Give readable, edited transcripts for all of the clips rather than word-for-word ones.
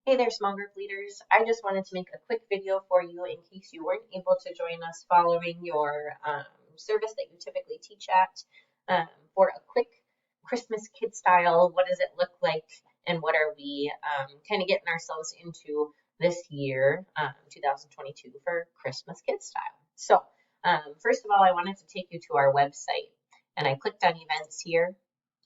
Hey there, small group leaders. I just wanted to make a quick video for you in case you weren't able to join us following your service that you typically teach at for a quick Christmas kid style. What does it look like and what are we kind of getting ourselves into this year, 2022 for Christmas kid style? So first of all, I wanted to take you to our website and I clicked on events here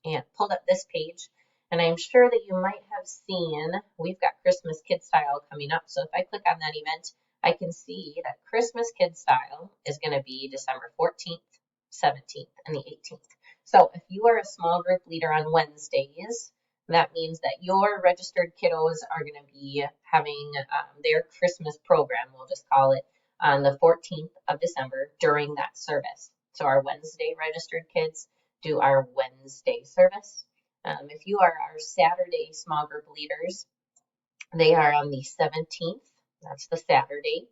and pulled up this page. And I'm sure that you might have seen we've got Christmas Kid Style coming up. So if I click on that event, I can see that Christmas Kid Style is going to be December 14th, 17th, and the 18th. So if you are a small group leader on Wednesdays, that means that your registered kiddos are going to be having their Christmas program, we'll just call it, on the 14th of December during that service. So our Wednesday registered kids do our Wednesday service. If you are our Saturday small group leaders, they are on the 17th. That's the Saturday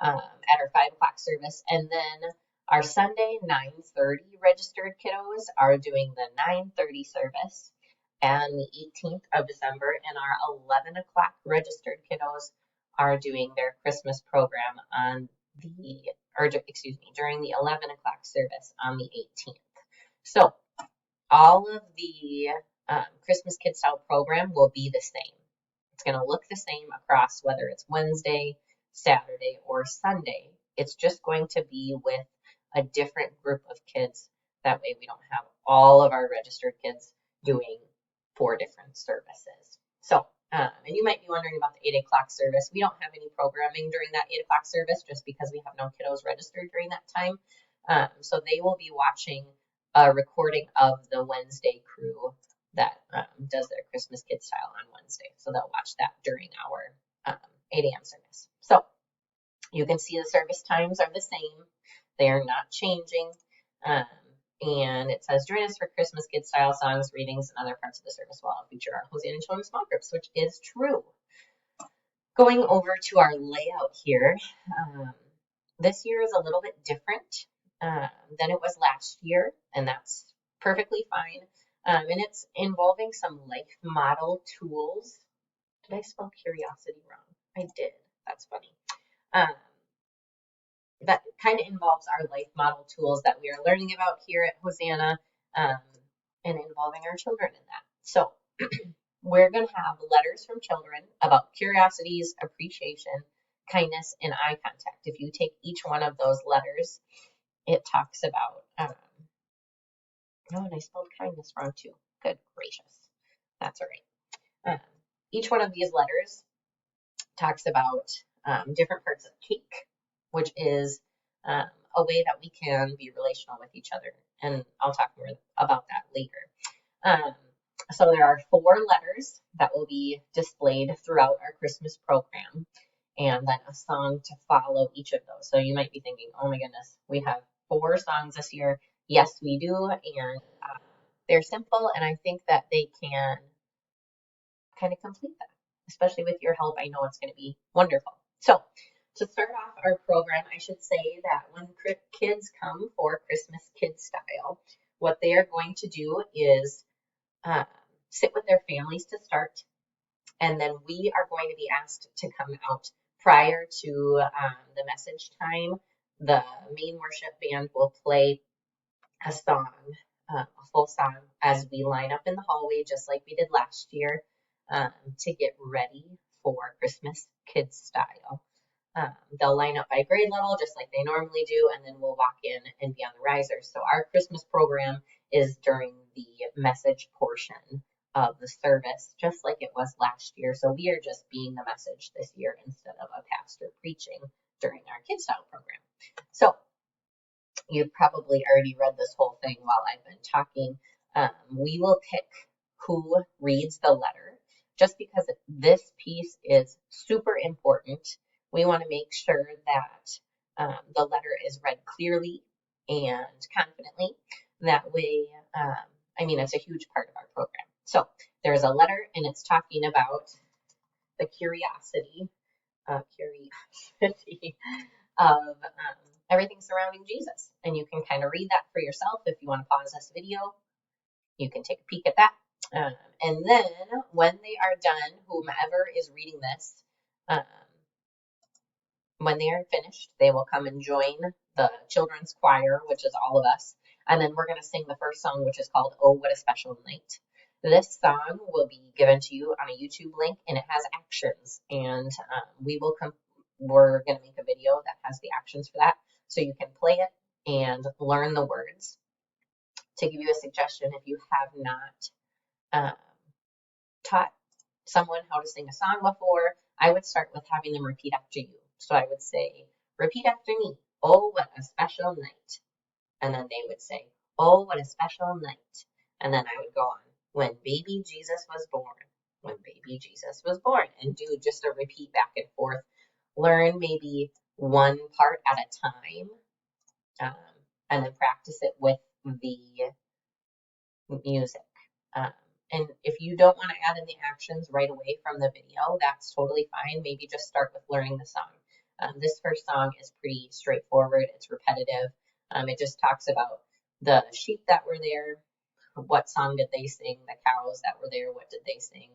at our 5 o'clock service. And then our Sunday 9:30 registered kiddos are doing the 9:30 service and the 18th of December. And our 11 o'clock registered kiddos are doing their Christmas program on during the 11 o'clock service on the 18th. So all of the Christmas Kid Style program will be the same. It's going to look the same across whether it's Wednesday, Saturday, or Sunday. It's just going to be with a different group of kids. That way we don't have all of our registered kids doing 4 different services. So, and you might be wondering about the 8 o'clock service. We don't have any programming during that 8 o'clock service just because we have no kiddos registered during that time. So they will be watching a recording of the Wednesday crew that does their Christmas Kid Style on Wednesday. So they'll watch that during our 8 a.m. service. So you can see the service times are the same. They are not changing. And it says, join us for Christmas Kid Style songs, readings, and other parts of the service will all feature our Hosanna and Children's small groups, which is true. Going over to our layout here, this year is a little bit different than it was last year, and that's perfectly fine. And it's involving some life model tools. Did I spell curiosity wrong? I did. That's funny. That kind of involves our life model tools that we are learning about here at Hosanna and involving our children in that. So we're going to have letters from children about curiosities, appreciation, kindness, and eye contact. If you take each one of those letters, it talks about oh, and I spelled kindness wrong too. Good gracious. That's all right. Each one of these letters talks about different parts of cake, which is a way that we can be relational with each other. And I'll talk more about that later. So there are 4 letters that will be displayed throughout our Christmas program, and then a song to follow each of those. So you might be thinking, oh my goodness, we have 4 songs this year. Yes, we do, and they're simple, and I think that they can kind of complete that. Especially with your help, I know it's going to be wonderful. So to start off our program, I should say that when kids come for Christmas Kid Style, what they are going to do is sit with their families to start, and then we are going to be asked to come out prior to the message time. The main worship band will play a song, a full song, as we line up in the hallway, just like we did last year, to get ready for Christmas Kids Style. They'll line up by grade level, just like they normally do, and then we'll walk in and be on the risers. So our Christmas program is during the message portion of the service, just like it was last year. So we are just being the message this year instead of a pastor preaching during our Kids Style program. So you've probably already read this whole thing while I've been talking. We will pick who reads the letter, just because this piece is super important. We want to make sure that the letter is read clearly and confidently. That way, it's a huge part of our program. So there's a letter, and it's talking about the curiosity of everything surrounding Jesus. And you can kind of read that for yourself. If you want to pause this video, you can take a peek at that. And then when they are done, whomever is reading this, um, when they are finished, they will come and join the children's choir, which is all of us. And then we're going to sing the first song, which is called Oh, What a Special Night. This song will be given to you on a YouTube link, and it has actions. And we're going to make a video that has the actions for that, so you can play it and learn the words. To give you a suggestion, if you have not taught someone how to sing a song before, I would start with having them repeat after you. So I would say, repeat after me. Oh, what a special night. And then they would say, oh, what a special night. And then I would go on, when baby Jesus was born. When baby Jesus was born. And do just a repeat back and forth. Learn maybe one part at a time. And then practice it with the music. And if you don't want to add in the actions right away from the video, that's totally fine. Maybe just start with learning the song. This first song is pretty straightforward. It's repetitive. It just talks about the sheep that were there. What song did they sing? The cows that were there, what did they sing?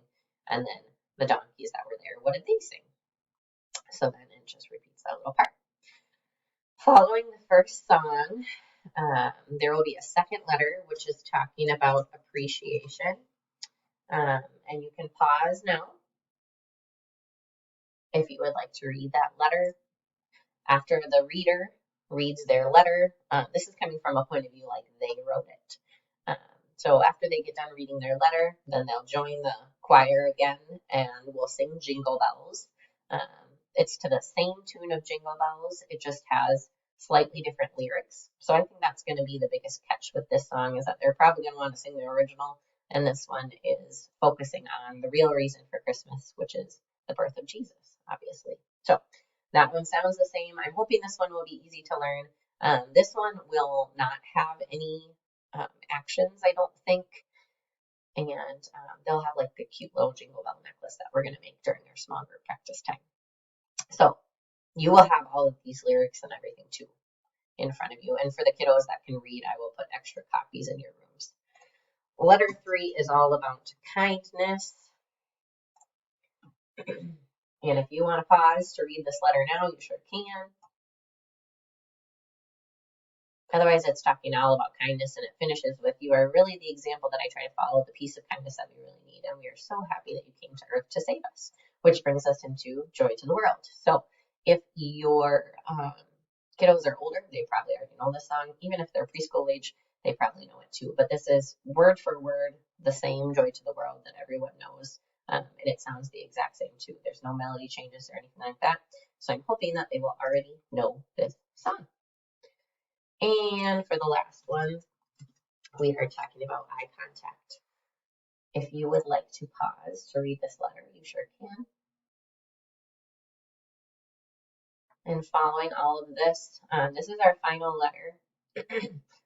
And then the donkeys that were there, what did they sing? So then it just repeats that little part. Following the first song, there will be a second letter, which is talking about appreciation. And you can pause now if you would like to read that letter. After the reader reads their letter, this is coming from a point of view like they wrote it. So after they get done reading their letter, then they'll join the choir again and we'll sing Jingle Bells. It's to the same tune of Jingle Bells, it just has slightly different lyrics. So I think that's going to be the biggest catch with this song, is that they're probably going to want to sing the original, and this one is focusing on the real reason for Christmas, which is the birth of Jesus, obviously. So that one sounds the same. I'm hoping this one will be easy to learn. This one will not have any actions, I don't think. And they'll have like the cute little Jingle Bell necklace that we're going to make during our small group practice time. So you will have all of these lyrics and everything too in front of you. And for the kiddos that can read, I will put extra copies in your rooms. Letter 3 is all about kindness. And if you want to pause to read this letter now, you sure can. Otherwise, it's talking all about kindness, and it finishes with, you are really the example that I try to follow, the piece of kindness that we really need, and we are so happy that you came to earth to save us, which brings us into joy to the world. So if your kiddos are older, they probably already know this song. Even if they're preschool age, they probably know it too. But this is word for word the same joy to the world that everyone knows. And it sounds the exact same too. There's no melody changes or anything like that. So I'm hoping that they will already know this song. And for the last one, we are talking about eye contact. If you would like to pause to read this letter, you sure can. And following all of this, this is our final letter.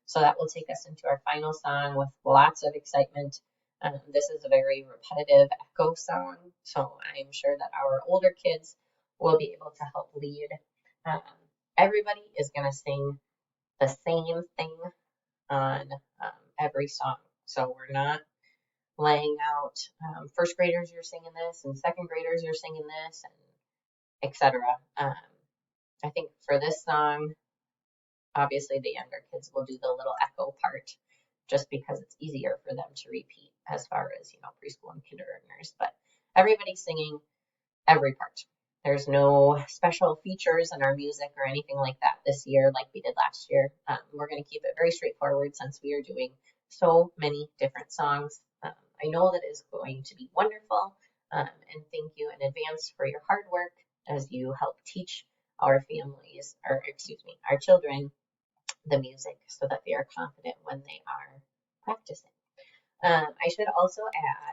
So that will take us into our final song with lots of excitement. This is a very repetitive echo song, so I'm sure that our older kids will be able to help lead. Everybody is going to sing the same thing on every song. So we're not laying out first graders, you're singing this, and second graders, you're singing this, and etc. I think for this song, obviously the younger kids will do the little echo part just because it's easier for them to repeat as far as, preschool and kindergartners. But everybody's singing every part. There's no special features in our music or anything like that this year like we did last year. We're going to keep it very straightforward since we are doing so many different songs. I know that is going to be wonderful, and thank you in advance for your hard work as you help teach our families, our children, the music so that they are confident when they are practicing. I should also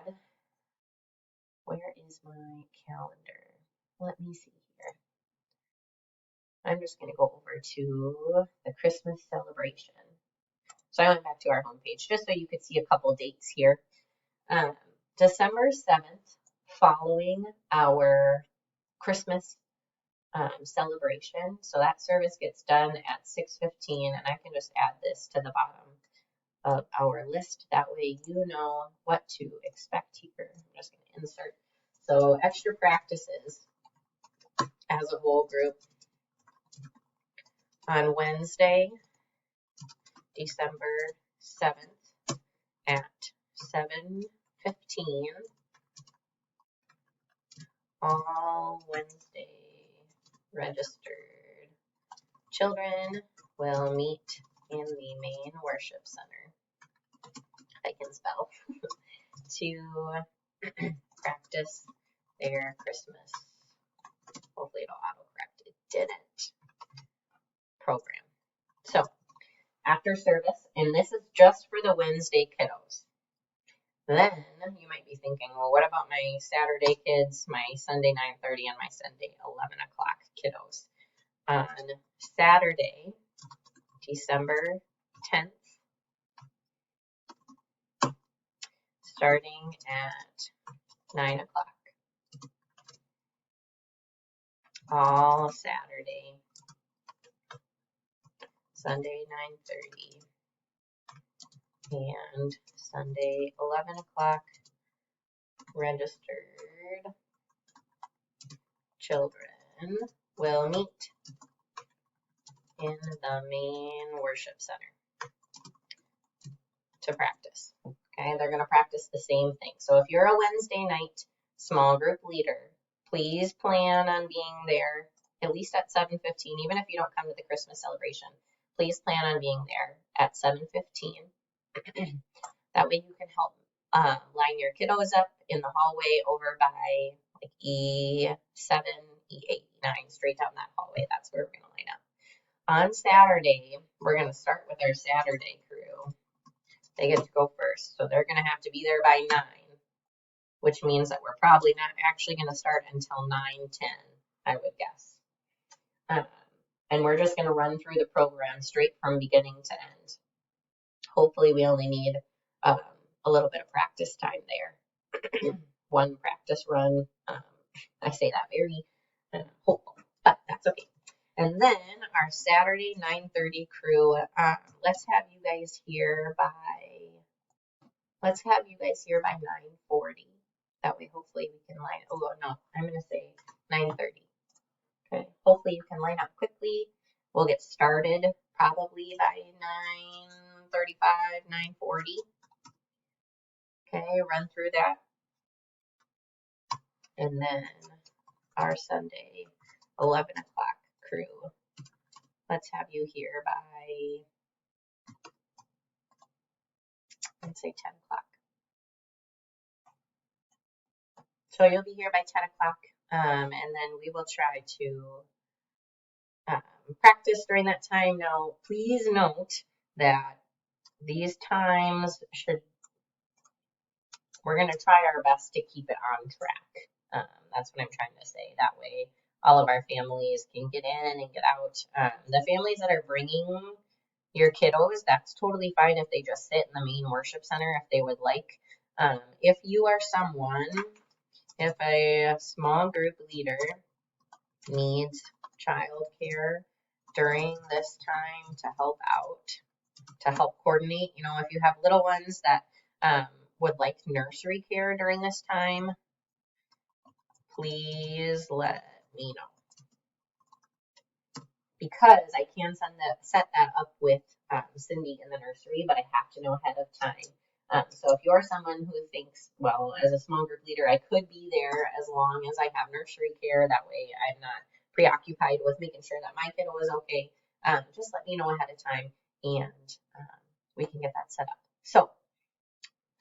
add, where is my calendar? Let me see here. I'm just going to go over to the Christmas celebration. So I went back to our homepage just so you could see a couple dates here. December 7th, following our Christmas celebration. So that service gets done at 6:15, and I can just add this to the bottom. of our list. That way you know what to expect here. I'm just going to insert. So extra practices as a whole group on Wednesday, December 7th at 7:15. All Wednesday registered children will meet in the main worship center, I can spell, to practice their Christmas, hopefully it'll autocorrect, it didn't, program. So after service, and this is just for the Wednesday kiddos. Then you might be thinking, well, what about my Saturday kids, my Sunday 9:30 and my Sunday 11 o'clock kiddos? On Saturday, December 10th, starting at 9 o'clock, all Saturday, Sunday 9:30, and Sunday 11 o'clock, registered children will meet in the main worship center to practice. Okay, they're going to practice the same thing. So if you're a Wednesday night small group leader, please plan on being there at least at 7:15, even if you don't come to the Christmas celebration. Please plan on being there at 7:15. That way you can help line your kiddos up in the hallway over by like E7, E8, E9, straight down that hallway. That's where we're going to line up. On Saturday, we're going to start with our Saturday crew. They get to go first, so they're going to have to be there by 9, which means that we're probably not actually going to start until 9:10, I would guess. And we're just going to run through the program straight from beginning to end. Hopefully we only need a little bit of practice time there. One practice run. I say that very hopeful, but that's okay. And then our Saturday 9:30 crew, let's have you guys here by 9:40. That way hopefully we can line, oh no, I'm going to say 9:30. Okay, hopefully you can line up quickly. We'll get started probably by 9:35, 9:40. Okay, run through that. And then our Sunday 11 o'clock crew, let's have you here by, let's say 10 o'clock. So you'll be here by 10 o'clock, and then we will try to practice during that time. Now, please note that these times we're going to try our best to keep it on track. That's what I'm trying to say. That way, all of our families can get in and get out. The families that are bringing your kiddos, that's totally fine if they just sit in the main worship center if they would like. If you are someone, if a small group leader needs childcare during this time to help out, to help coordinate, if you have little ones that would like nursery care during this time, please let me know. Because I can set that up with Cindy in the nursery, but I have to know ahead of time. So if you're someone who thinks, well, as a small group leader, I could be there as long as I have nursery care. That way I'm not preoccupied with making sure that my kiddo is okay. Just let me know ahead of time and we can get that set up. So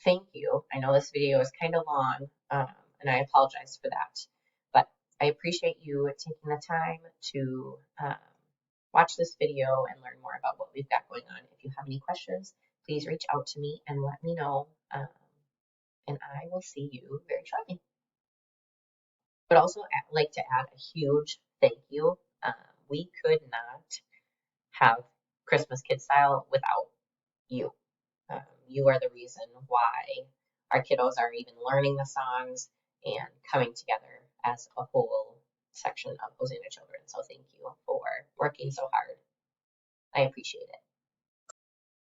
thank you. I know this video is kind of long and I apologize for that, but I appreciate you taking the time to watch this video and learn more about what we've got going on. If you have any questions, please reach out to me and let me know, and I will see you very shortly. But also I'd like to add a huge thank you. We could not have Christmas Kidz Style without you. You are the reason why our kiddos are even learning the songs and coming together as a whole section of Hosanna Children. So thank you for working so hard. I appreciate it.